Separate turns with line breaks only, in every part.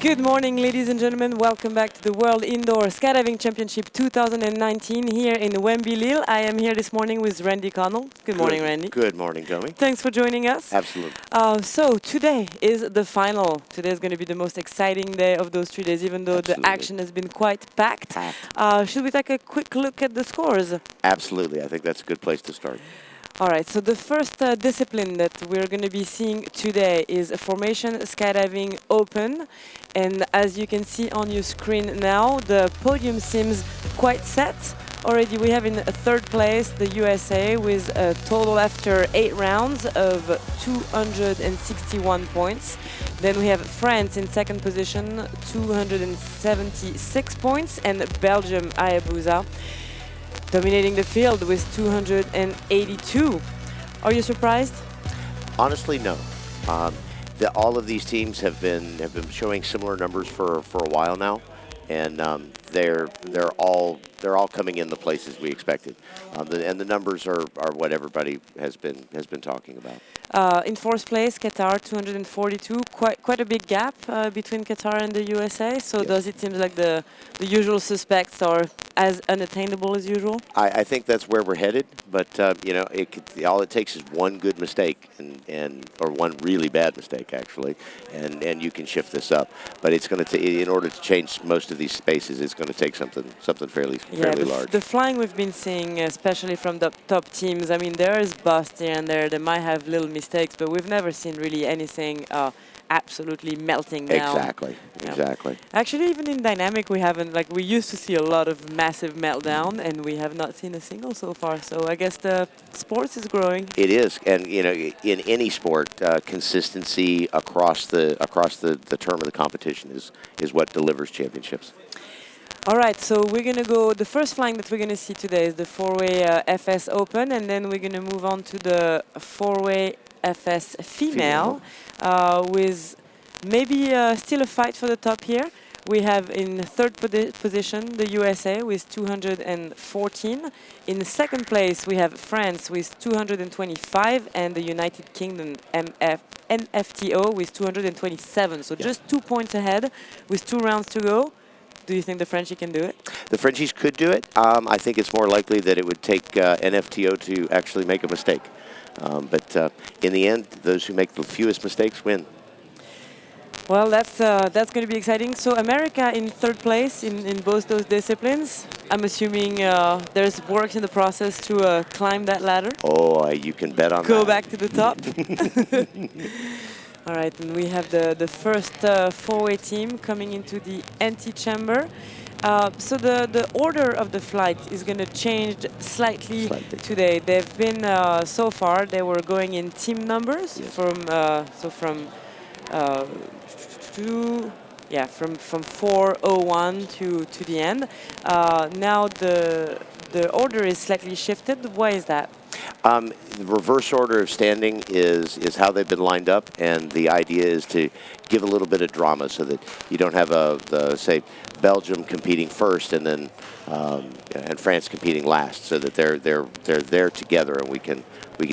Good morning, ladies and gentlemen. Welcome back to the World Indoor Skydiving Championship 2019 here in Weembi Lille. I am here this morning with Randy Connell. Good morning, Randy.
Good morning, Tommy.
Thanks for joining us.
Absolutely.
So today is the final. Today is going to be the most exciting day of those 3 days, even though the action has been quite packed. Should we take a quick look at the scores?
Absolutely. I think that's a good place to start.
All right, so the first discipline that we're going to be seeing today is Formation Skydiving Open. And as you can see on your screen now, the podium seems quite set. Already we have in third place the USA with a total after 8 rounds of 261 points. Then we have France in second position, 276 points, and Belgium, Hayabusa, dominating the field with 282. Are you surprised?
Honestly, no. All of these teams have been showing similar numbers for a while now, and they're all coming in the places we expected, and the numbers are what everybody has been talking about.
In fourth place, Qatar, 242. Quite a big gap between Qatar and the USA. So
Yes.
does it seem like the usual suspects are as unattainable as usual?
I think that's where we're headed, but you know, all it takes is one good mistake or one really bad mistake actually, and you can shift this up. But it's going to in order to change most of these spaces, it's going to take something fairly large.
The flying we've been seeing, especially from the top teams, I mean, there is bust here and there. They might have little mistakes, but we've never seen really anything absolutely melting down.
Exactly,
Yeah.
exactly.
Actually, even in dynamic, we haven't, like, we used to see a lot of massive meltdown, and we have not seen a single so far. So I guess the sports is growing.
It is, and you know, in any sport, consistency across the term of the competition is what delivers championships.
All right, so we're going to go, the first flying that we're going to see today is the 4-way FS Open, and then we're going to move on to the 4-way FS Female, with maybe still a fight for the top here. We have in third position the USA with 214. In second place we have France with 225 and the United Kingdom NFTO with 227. So just 2 points ahead with 2 rounds to go. Do you think the Frenchie can do it?
The Frenchies could do it. I think it's more likely that it would take NFTO to actually make a mistake. But in the end, those who make the fewest mistakes win.
Well, that's going to be exciting. So America in third place in both those disciplines. I'm assuming there's work in the process to climb that ladder.
Oh, you can bet on that.
Go back to the top. All right, and we have the first 4-way team coming into the antechamber. So the order of the flight is going to change slightly today. They've been so far they were going in team numbers from 401 to the end. Now the order is slightly shifted. Why is that?
The reverse order of standing is how they've been lined up, and the idea is to give a little bit of drama so that you don't have say Belgium competing first and then and France competing last, so that they're there together and we can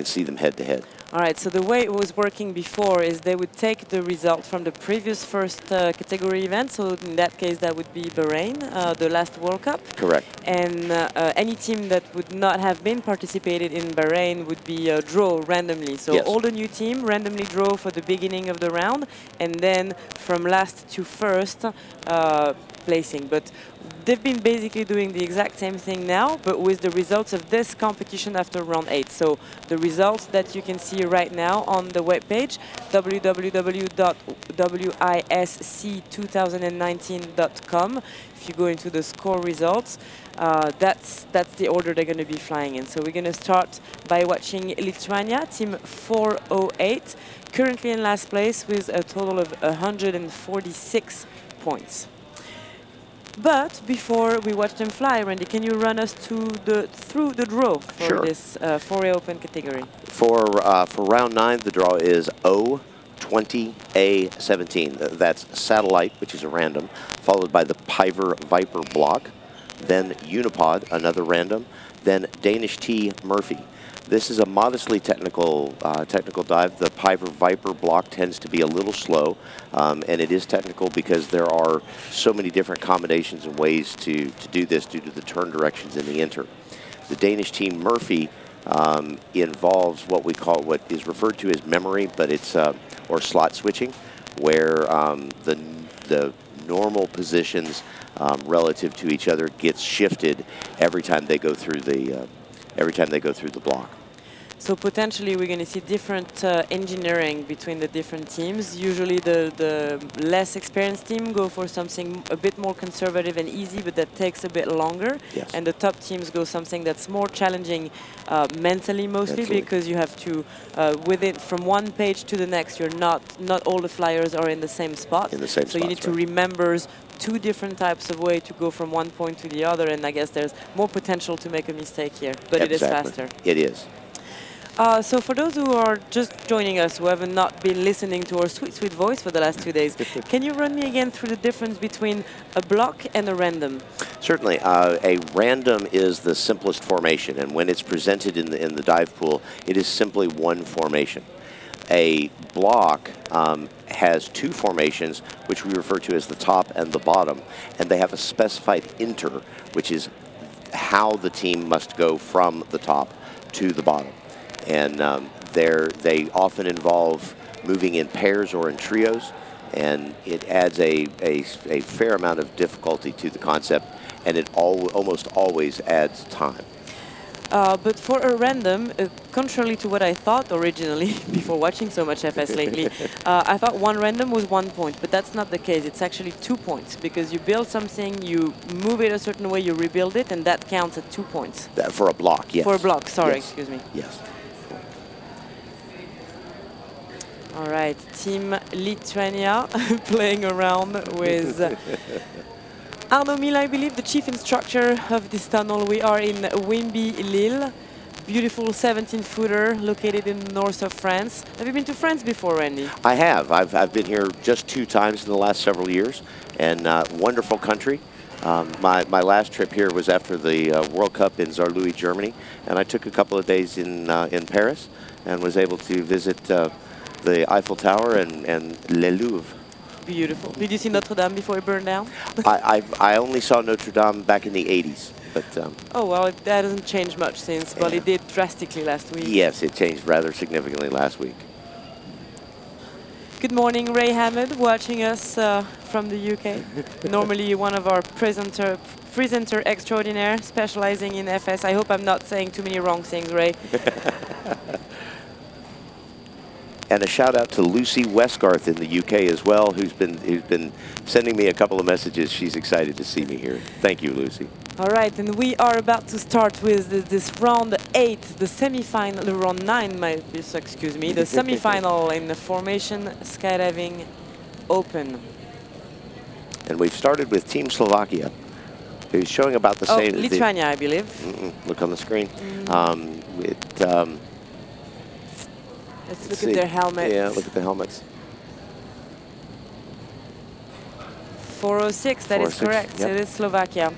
see them head to head.
All right, so the way it was working before is they would take the result from the previous first category event. So in that case, that would be Bahrain, the last World Cup.
Correct.
And any team that would not have been participated in Bahrain would be draw randomly. So all the new team randomly draw for the beginning of the round, and then from last to first placing. But they've been basically doing the exact same thing now, but with the results of this competition after round 8. So the results that you can see right now on the webpage, www.wisc2019.com. If you go into the score results, that's the order they're going to be flying in. So we're going to start by watching Lithuania, team 408, currently in last place with a total of 146 points. But before we watch them fly, Randy, can you run us through the draw for this 4A Open category?
For round 9, the draw is O20A17. That's Satellite, which is a random, followed by the Piver Viper block, then Unipod, another random, then Danish T Murphy. This is a modestly technical dive. The Piper Viper block tends to be a little slow, and it is technical because there are so many different combinations and ways to do this due to the turn directions in the enter. The Danish team Murphy involves what is referred to as memory, but it's or slot switching, where the normal positions relative to each other gets shifted every time they go through the block.
So potentially we're going to see different engineering between the different teams. Usually the less experienced team go for something a bit more conservative and easy, but that takes a bit longer.
Yes.
And the top teams go something that's more challenging mentally mostly, because you have to, with it from one page to the next, you're not all the flyers are in the same spot. So you need to remember two different types of way to go from one point to the other, and I guess there's more potential to make a mistake here, but it is faster.
It is.
So for those who are just joining us, who have not been listening to our sweet, sweet voice for the last 2 days, can you run me again through the difference between a block and a random?
Certainly. A random is the simplest formation, and when it's presented in the dive pool, it is simply one formation. A block has two formations, which we refer to as the top and the bottom, and they have a specified enter, which is how the team must go from the top to the bottom. And they often involve moving in pairs or in trios, and it adds a fair amount of difficulty to the concept, and it almost always adds time.
But for a random, contrary to what I thought originally, before watching so much FS lately, I thought one random was 1 point, but that's not the case. It's actually 2 points, because you build something, you move it a certain way, you rebuild it, and that counts at 2 points.
For a block, yes.
For a block, sorry,
yes.
excuse me.
Yes.
All right, Team Lithuania playing around with Weembi, I believe, the chief instructor of this tunnel. We are in Weembi Lille, beautiful 17-footer located in the north of France. Have you been to France before, Randy?
I have. I've been here just 2 times in the last several years, and wonderful country. My last trip here was after the World Cup in Saarlouis, Germany, and I took a couple of days in Paris and was able to visit the Eiffel Tower and Le Louvre.
Beautiful. Did you see Notre Dame before it burned down?
I only saw Notre Dame back in the 80s. But,
oh, well, that hasn't changed much since, but it did drastically last week.
Yes, it changed rather significantly last week.
Good morning, Ray Hammond, watching us from the UK. Normally one of our presenter extraordinaire, specializing in FS. I hope I'm not saying too many wrong things, Ray.
And a shout out to Lucy Westgarth in the UK as well, who's been sending me a couple of messages. She's excited to see me here. Thank you, Lucy.
All right, and we are about to start with this round 8, the semi-final, round 9, excuse me, the semi-final in the Formation Skydiving Open.
And we've started with Team Slovakia, who's showing about the same.
Lithuania, I believe.
Look on the screen.
Let's look at their helmets.
Yeah, look at the helmets.
406, that is correct.
Yep.
It is Slovakia.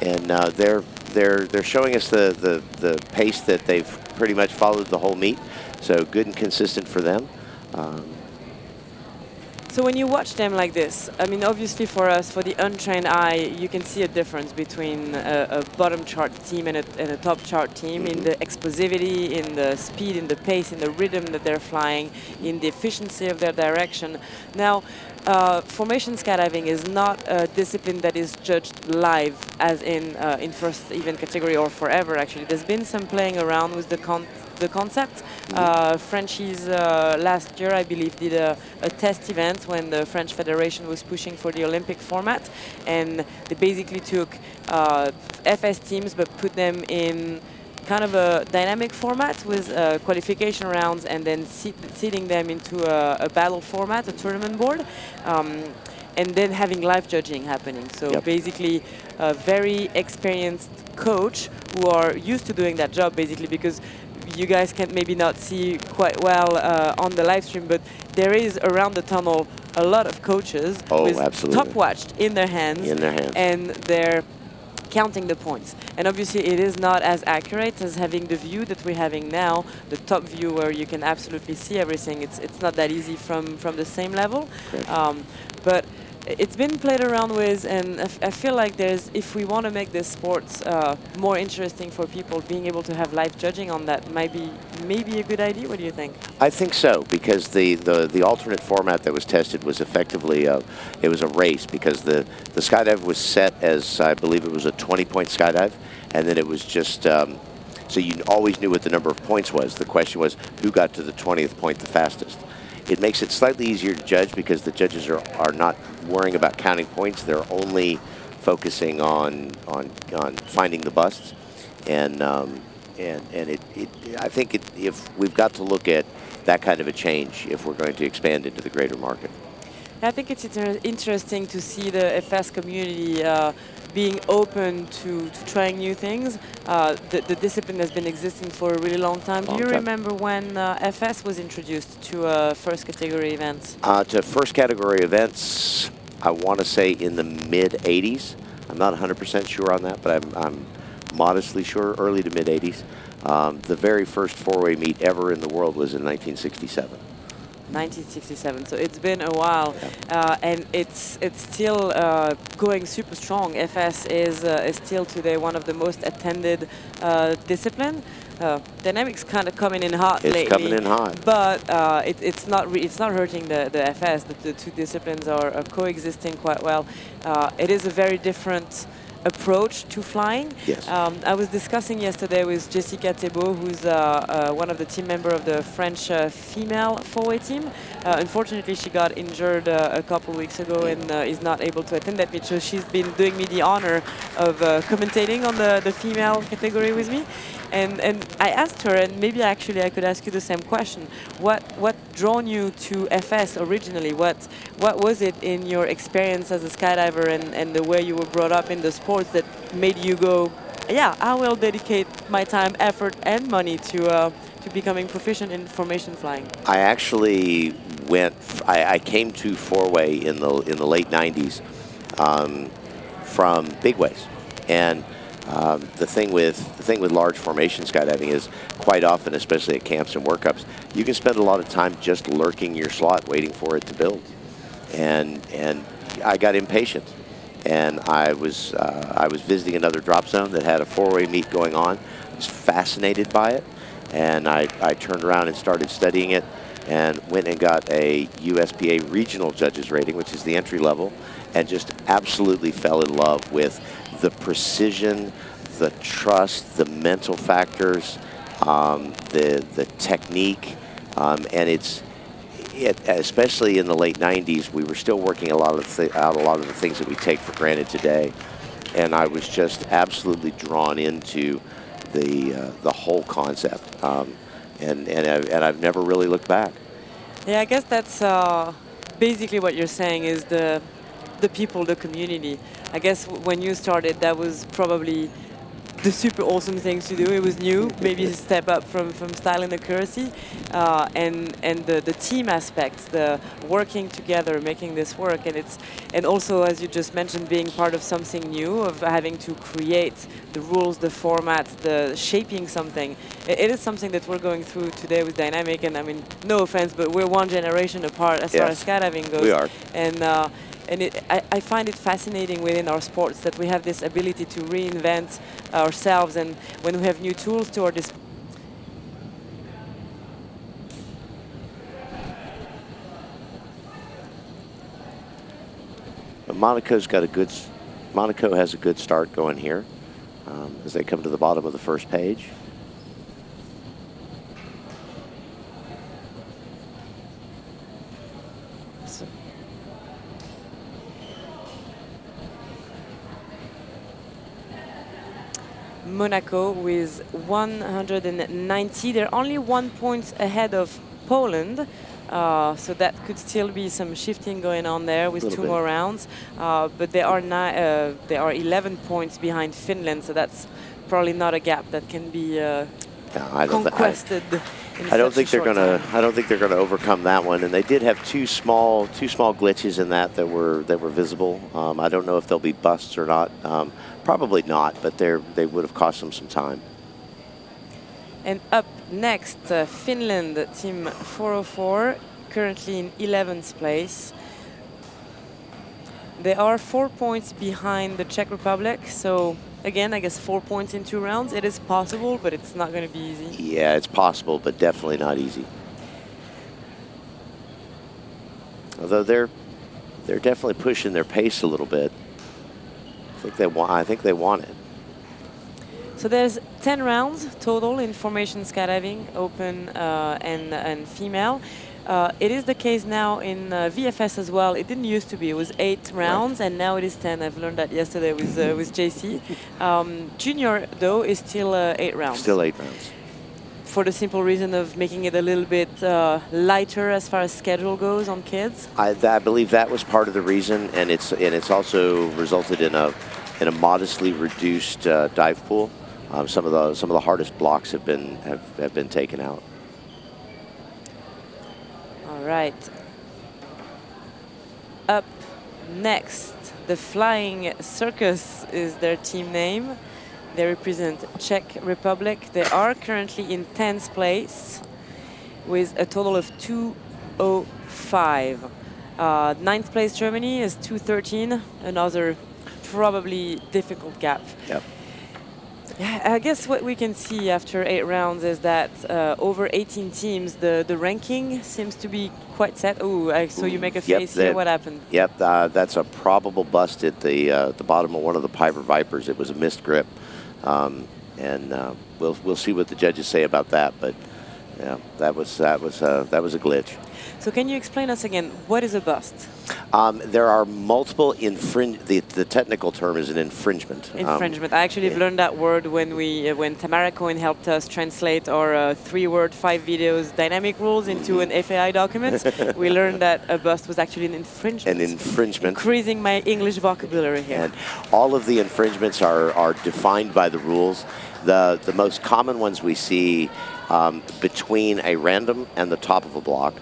And they're showing us the pace that they've pretty much followed the whole meet. So good and consistent for them.
So when you watch them like this, I mean, obviously for us, for the untrained eye, you can see a difference between a bottom chart team and a top chart team in the explosivity, in the speed, in the pace, in the rhythm that they're flying, in the efficiency of their direction. Now, formation skydiving is not a discipline that is judged live, as in first event category or forever, actually. There's been some playing around with the concept. Frenchies last year, I believe, did a test event when the French Federation was pushing for the Olympic format, and they basically took FS teams but put them in kind of a dynamic format with qualification rounds, and then seeding them into a battle format, a tournament board, and then having live judging happening. So basically a very experienced coach who are used to doing that job, basically, because you guys can maybe not see quite well on the live stream, but there is around the tunnel a lot of coaches with stopwatch in their hands, and they're counting the points. And obviously it is not as accurate as having the view that we're having now, the top view where you can absolutely see everything. It's not that easy from the same level. But it's been played around with, and I feel like if we want to make this sport more interesting for people, being able to have live judging on that might be maybe a good idea. What do you think?
I think so, because the alternate format that was tested was effectively it was a race, because the skydive was set as, I believe it was a 20-point skydive, and then it was just so you always knew what the number of points was. The question was who got to the 20th point the fastest. It makes it slightly easier to judge because the judges are not worrying about counting points. They're only focusing on finding the busts, and I think if we've got to look at that kind of a change if we're going to expand into the greater market.
I think it's interesting to see the FS community being open to trying new things. The discipline has been existing for a really long time. Do you remember when FS was introduced to first category events?
To first category events, I want to say in the mid-'80s. I'm not 100% sure on that, but I'm modestly sure, early to mid-'80s. The very first four-way meet ever in the world was in 1967.
1967, so it's been a while, and it's still going super strong. FS is still today one of the most attended discipline. Dynamics kind of coming in hot lately.
It's coming in hot,
but it's not hurting the FS. The two disciplines are coexisting quite well. It is a very different approach to flying.
Yes.
I was discussing yesterday with Jessica Thébault, who's one of the team member of the French female four-way team. Unfortunately, she got injured a couple weeks ago and is not able to attend that meet. So she's been doing me the honor of commentating on the female category with me. And I asked her, and maybe actually I could ask you the same question. What drawn you to FS originally? What was it in your experience as a skydiver and the way you were brought up in the sports that made you go, yeah, I will dedicate my time, effort, and money to becoming proficient in formation flying? I
actually I came to four-way in the late '90s from big ways, and the thing with large formation skydiving is quite often, especially at camps and workups, you can spend a lot of time just lurking your slot, waiting for it to build. And I got impatient, and I was visiting another drop zone that had a four-way meet going on. I was fascinated by it, and I turned around and started studying it, and went and got a USPA regional judges rating, which is the entry level, and just absolutely fell in love with the precision, the trust, the mental factors, the technique, and especially in the late '90s, we were still working out a lot of the things that we take for granted today, and I was just absolutely drawn into the whole concept, and I've never really looked back.
Yeah, I guess that's basically what you're saying is the people, the community. I guess when you started, that was probably the super awesome things to do. It was new, maybe a step up from style and accuracy, and the team aspects, the working together, making this work, and also, as you just mentioned, being part of something new, of having to create the rules, the formats, the shaping something. It is something that we're going through today with Dynamic, and I mean, no offense, but we're one generation apart as far as skydiving goes.
We are.
And I find it fascinating within our sports that we have this ability to reinvent ourselves, and when we have new tools to our disposal.
Monaco has a good start going here as they come to the bottom of the first page.
Monaco with 190. They're only 1 point ahead of Poland, so that could still be some shifting going on there with two more rounds. But they are 11 points behind Finland, so that's probably not a gap that can be
No, I don't
conquested.
I don't think they're gonna. I don't think they're gonna overcome that one. And they did have two small glitches in that were visible. I don't know if they'll be busts or not. Probably not, but they would have cost them some time.
And up next, Finland, team 404, currently in 11th place. They are 4 points behind the Czech Republic, so again, I guess 4 points in 2 rounds. It is possible, but it's not going to be easy.
Yeah, it's possible, but definitely not easy. Although they're definitely pushing their pace a little bit. I think they want it.
So there's 10 rounds total in formation skydiving, open and female. It is the case now in VFS as well. It didn't used to be. It was 8 rounds, and now it is 10. I've learned that yesterday with JC. Junior, though, is still 8 rounds.
Still 8 rounds.
For the simple reason of making it a little bit lighter as far as schedule goes on kids.
I believe that was part of the reason, and it's also resulted in a modestly reduced dive pool. Some of the hardest blocks have been taken out.
All right. Up next, the Flying Circus is their team name. They represent Czech Republic. They are currently in 10th place with a total of 205. 9th place Germany is 213, another probably difficult gap.
Yep.
Yeah, I guess what we can see after 8 rounds is that over 18 teams, the ranking seems to be quite set. Oh, I saw you make a face here. What happened?
Yep, that's a probable bust at the bottom of one of the Piper Vipers. It was a missed grip, and we'll see what the judges say about that. But yeah, that was a glitch.
So can you explain us again, what is a bust?
There are multiple the technical term is an infringement.
Infringement. I actually learned that word when Tamara Cohen helped us translate our 3-word, 5 videos dynamic rules into an FAI document. We learned that a bust was actually an infringement.
An infringement.
Increasing my English vocabulary here.
And all of the infringements are defined by the rules. The most common ones we see between a random and the top of a block,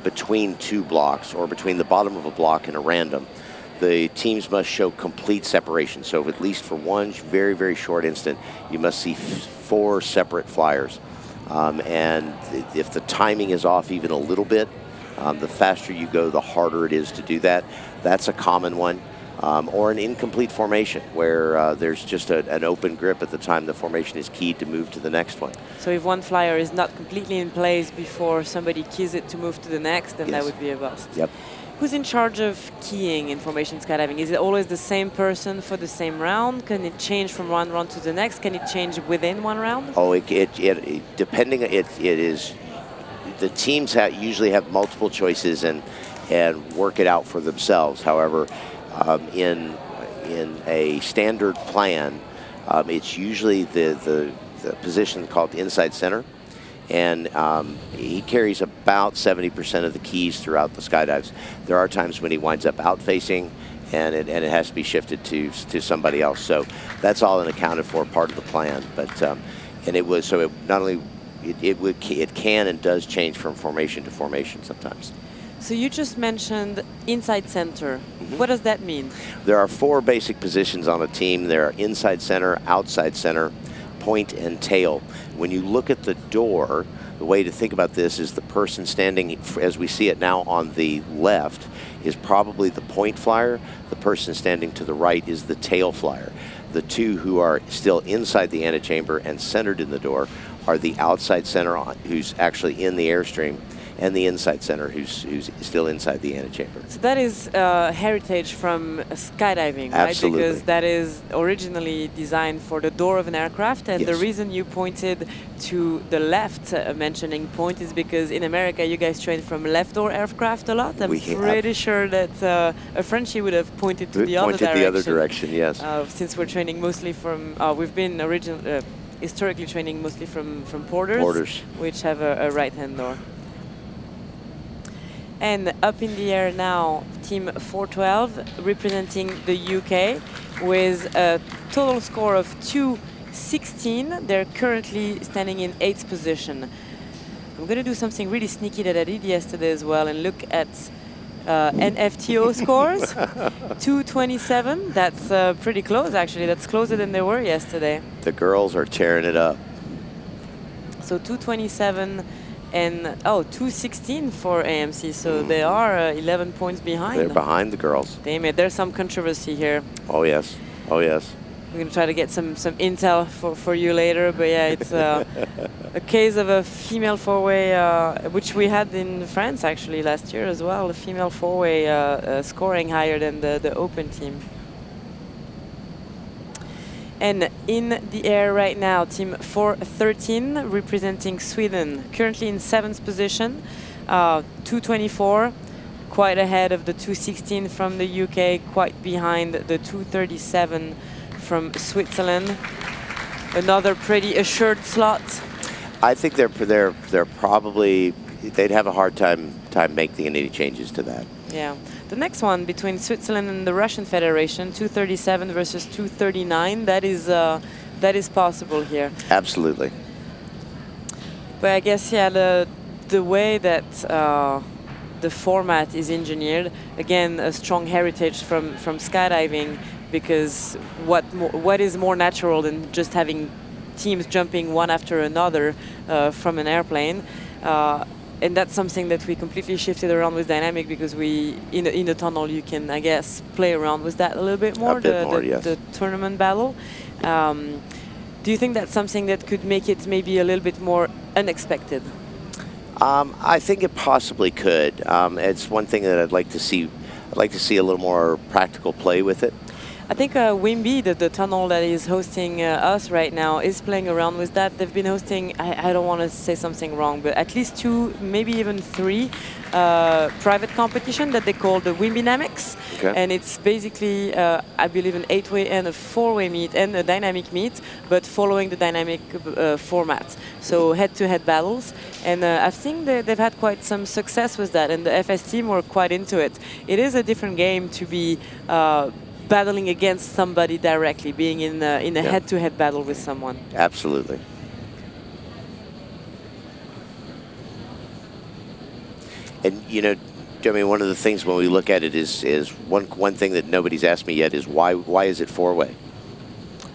between 2 blocks, or between the bottom of a block and a random, the teams must show complete separation. So at least for one very, very short instant, you must see 4 separate flyers. And if the timing is off even a little bit, the faster you go, the harder it is to do that. That's a common one. Or an incomplete formation where there's just an open grip at the time the formation is keyed to move to the next one.
So if one flyer is not completely in place before somebody keys it to move to the next, then
Yes.
that would be a bust.
Yep.
Who's in charge of keying in formation skydiving? Is it always the same person for the same round? Can it change from one round to the next? Can it change within one round?
Oh, depending, it is, the teams usually have multiple choices and work it out for themselves. However, in a standard plan, it's usually the position called inside center, and he carries about 70% of the keys throughout the skydives. There are times when he winds up out facing, and it has to be shifted to somebody else. So that's all accounted for, part of the plan. But and it was so it not only it can and does change from formation to formation sometimes.
So you just mentioned inside center. Mm-hmm. What does that mean?
There are 4 basic positions on a team. There are inside center, outside center, point, and tail. When you look at the door, the way to think about this is the person standing, as we see it now on the left, is probably the point flyer. The person standing to the right is the tail flyer. The 2 who are still inside the antechamber and centered in the door are the outside center, who's actually in the airstream, and the inside center, who's still inside the antechamber.
So that is heritage from skydiving, right?
Absolutely.
Because that is originally designed for the door of an aircraft, and
Yes.
the reason you pointed to the left, mentioning point, is because in America you guys train from left door aircraft a lot. I'm pretty sure that a Frenchie would have pointed to the other direction.
The other direction, yes.
Since we're training mostly from, we've been historically training mostly from porters, which have a right-hand door. And up in the air now, team 412, representing the UK, with a total score of 2 2:16. They're currently standing in 8th position. I'm going to do something really sneaky that I did yesterday as well and look at NFTO scores. 2:27. That's pretty close, actually. That's closer than they were yesterday.
The girls are tearing it up.
So 2:27 and 2:16 for AMC. So they are 11 points behind.
They're behind the girls.
Damn it. There's some controversy here.
Oh, yes. Oh, yes.
I'm going to try to get some intel for you later. But yeah, it's a case of a female four-way, which we had in France actually last year as well. A female four-way scoring higher than the open team. And in the air right now, team 413 representing Sweden, currently in 7th position, 2:24, quite ahead of the 2:16 from the UK, quite behind the 2:37 from Switzerland. Another pretty assured slot.
I think they're probably, they'd have a hard time making any changes to that.
Yeah. The next one between Switzerland and the Russian Federation, 2:37 versus 2:39. That is possible here.
Absolutely.
But I guess the way that the format is engineered, again, a strong heritage from skydiving, because what is more natural than just having teams jumping one after another from an airplane? And that's something that we completely shifted around with dynamic, because in the tunnel you can, I guess, play around with that a little bit more.
Yes.
The tournament battle. Do you think that's something that could make it maybe a little bit more unexpected?
I think it possibly could. It's one thing that I'd like to see. I'd like to see a little more practical play with it.
I think Weembi, the tunnel that is hosting us right now, is playing around with that. They've been hosting, I don't want to say something wrong, but at least 2, maybe even 3 private competition that they call the Weembi Dynamics.
Okay.
And it's basically, I believe, an 8-way and a 4-way meet and a dynamic meet, but following the dynamic format. So head-to-head battles. And I've seen they've had quite some success with that, and the FS team were quite into it. It is a different game to be battling against somebody directly, being in a head-to-head battle with someone.
Absolutely. And you know, I mean, one of the things when we look at it is one thing that nobody's asked me yet is why is it 4-way?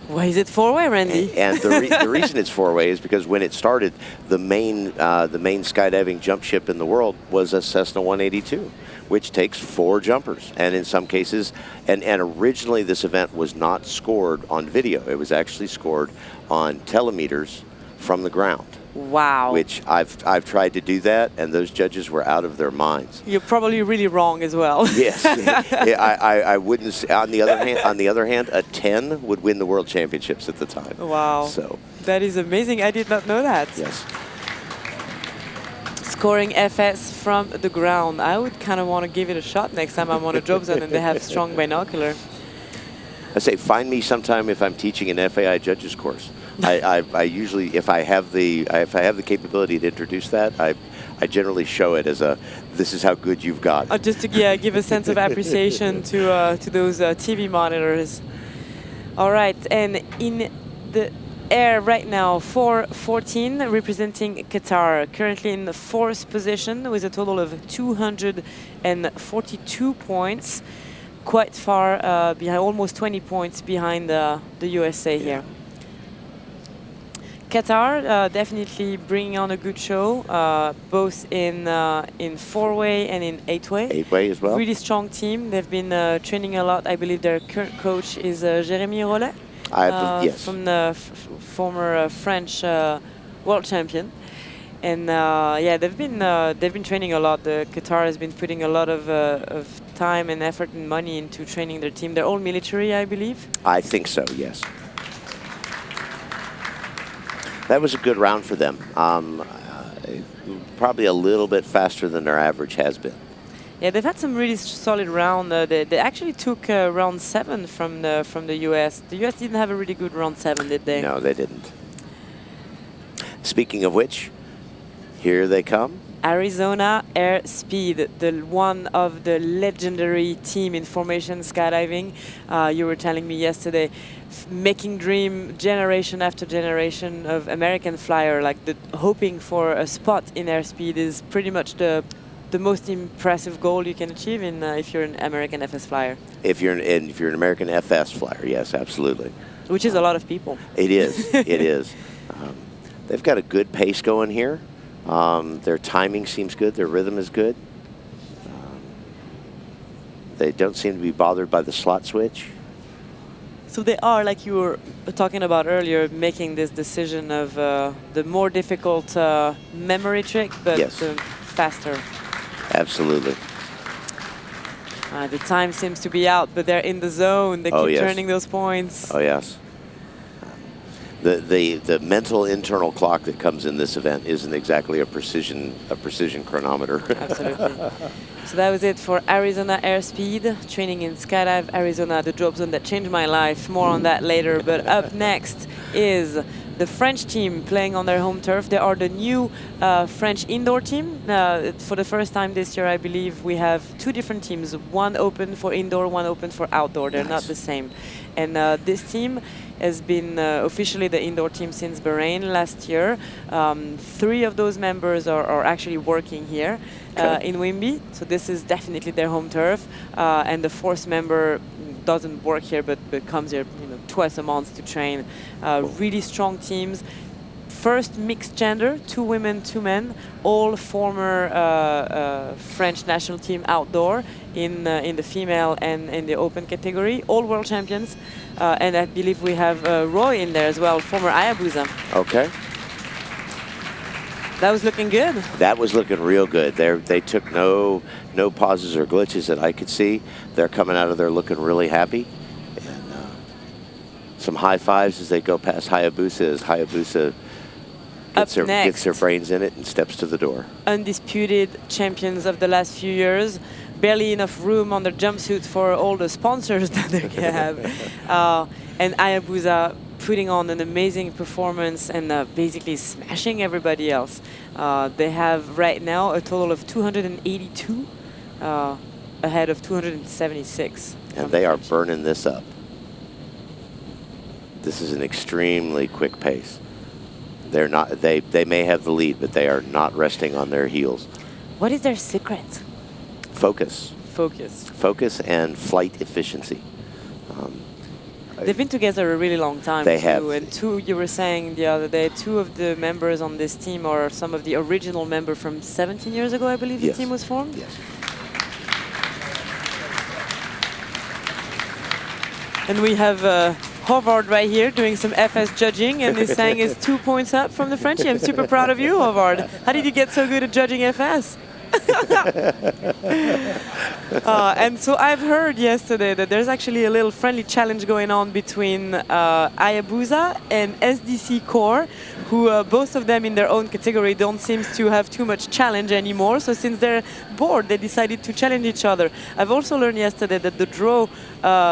Why is it 4-way, Randy?
And the reason it's 4-way is because when it started, the main skydiving jump ship in the world was a Cessna 182, which takes 4 jumpers. And in some cases, and originally this event was not scored on video. It was actually scored on telemeters from the ground.
Wow.
Which I've tried to do that, and those judges were out of their minds.
You're probably really wrong as well.
Yes, I wouldn't say, on the other hand, a 10 would win the world championships at the time.
Wow.
So
that is amazing. I did not know that.
Yes.
Scoring FS from the ground. I would kind of want to give it a shot next time I'm on a drop zone and they have strong binocular.
I say, find me sometime if I'm teaching an FAI judges course. I usually, if I have the capability to introduce that, I generally show it as this is how good you've got.
Just to give a sense of appreciation to those TV monitors. All right, and in the air right now, 414 representing Qatar, currently in the 4th position with a total of 242 points. Quite far behind, almost 20 points behind the USA here. Qatar definitely bringing on a good show, both in 4-way and in 8-way.
8-way as well.
Really strong team. They've been training a lot. I believe their current coach is Jérémy Rollet,
yes,
from the former French world champion. And yeah, they've been training a lot. Qatar has been putting a lot of time and effort and money into training their team. They're all military, I believe.
I think so. Yes. That was a good round for them. Probably a little bit faster than their average has been.
Yeah, they've had some really solid round. They actually took round 7 from the US. The US didn't have a really good round 7, did they?
No, they didn't. Speaking of which, here they come.
Arizona Airspeed, the one of the legendary team in formation skydiving. You were telling me yesterday, making dream generation after generation of American flyer, like hoping for a spot in airspeed is pretty much the most impressive goal you can achieve in if you're an American FS flyer.
If you're an American FS flyer, yes, absolutely.
Which is a lot of people.
It is. It is. They've got a good pace going here. Their timing seems good. Their rhythm is good. They don't seem to be bothered by the slot switch.
So they are, like you were talking about earlier, making this decision of the more difficult memory trick, but
yes.
Faster.
Absolutely.
The time seems to be out, but they're in the zone. They keep turning those points.
Oh, yes. The mental internal clock that comes in this event isn't exactly a precision chronometer.
Absolutely. So that was it for Arizona Airspeed, training in Skydive Arizona, the drop zone that changed my life. More on that later. But up next is the French team playing on their home turf. They are the new French indoor team. For the first time this year, I believe, we have two different teams, one open for indoor, one open for outdoor. They're not the same. And this team has been officially the indoor team since Bahrain last year. 3 of those members are actually working here in Weembi, so this is definitely their home turf. And the 4th member doesn't work here, but comes here twice a month to train. Really strong teams. First mixed gender, 2 women, 2 men, all former French national team outdoor in the female and in the open category, all world champions. And I believe we have Roy in there as well, former Hayabusa.
Okay.
That was looking good.
That was looking real good. They took no pauses or glitches that I could see. They're coming out of there looking really happy. And some high fives as they go past Hayabusa as Hayabusa gets their brains in it and steps to the door.
Undisputed champions of the last few years. Barely enough room on their jumpsuits for all the sponsors that they can have. And Hayabusa putting on an amazing performance and basically smashing everybody else. They have right now a total of 282 ahead of 276.
And they are burning this up. This is an extremely quick pace. They're not. They may have the lead, but they are not resting on their heels.
What is their secret?
Focus.
Focus.
Focus and flight efficiency.
They've been together a really long time.
They have.
And you were saying the other day, 2 of the members on this team are some of the original members from 17 years ago, I believe the team was formed.
Yes.
And we have Håvard right here doing some FS judging, and he's saying it's 2 points up from the Frenchie. I'm super proud of you, Håvard. How did you get so good at judging FS? And so I've heard yesterday that there's actually a little friendly challenge going on between Hayabusa and SDC Core, who both of them in their own category don't seem to have too much challenge anymore. So since they're bored, they decided to challenge each other. I've also learned yesterday that the draw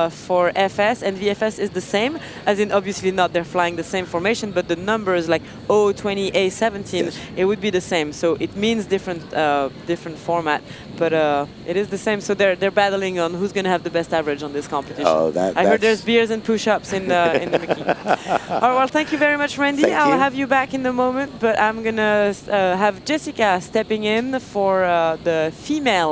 for FS and VFS is the same, as in obviously not they're flying the same formation, but the numbers like O20, A17, it would be the same. So it means different format, but it is the same. So they're battling on who's going to have the best average on this competition.
Oh,
I heard there's beers and push-ups in the Mickey. All right, well, thank you very much, Randy. I'll have you back in a moment, but I'm going to have Jessica stepping in for the female